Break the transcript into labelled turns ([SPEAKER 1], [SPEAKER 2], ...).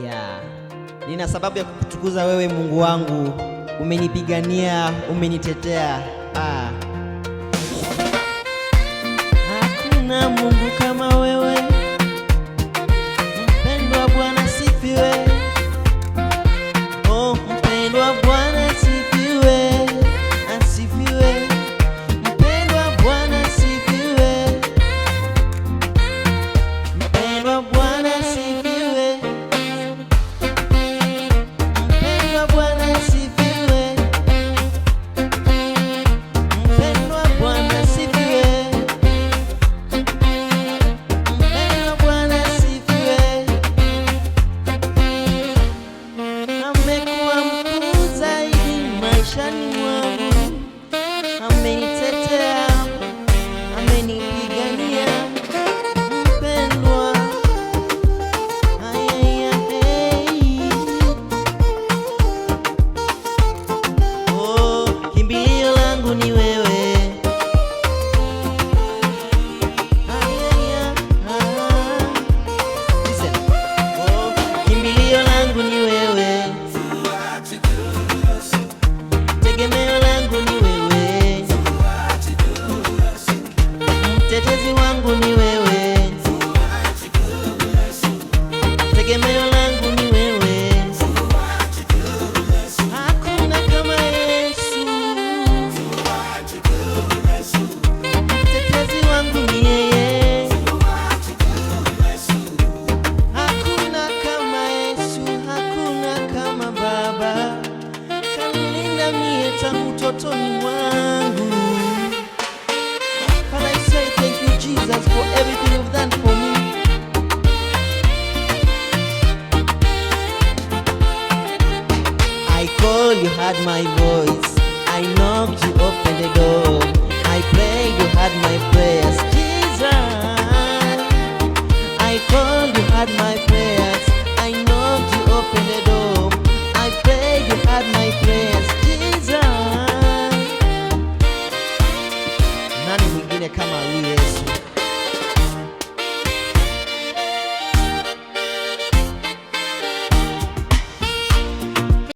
[SPEAKER 1] Yeah. Nina sababu ya kukutukuza wewe Mungu wangu, umenipigania, umenitetea. Hakuna Mungu kama wewe, mpendwa Bwana sifiwe. Oh, mpendwa Bwana sifiwe, asifiwe. Mpendwa Bwana sifiwe, mpendwa Bwana sifiwe, mpendwa Bwana sifiwe, mpendwa Bwana sifiwe, mpendwa Bwana sifiwe. Amekuwa mkuu zaidi maishani mwangu, amenitetea, amenipigania, mpendwa. Oh, kimbilio langu ni wewe. Listen. Oh, kimbilio langu ni wewe, tegemeo langu ni wewe, mtetezi wangu ni wewe, tegemeo langu ni wewe. Hakuna kama Yesu, mtetezi wangu ni yeye. Hakuna kama Yesu, hakuna kama Baba, kanilinda mie tangu utotoni mwangu. Can I say thank you Jesus for everything you've done for me? I called, you heard my voice. I knocked, you opened the door. I prayed, you heard my prayers. Jesus, I called, you heard my prayers. I knocked, you opened the door. I prayed, you heard my prayers. Jesus, nani mwingine kama huyu Yesu?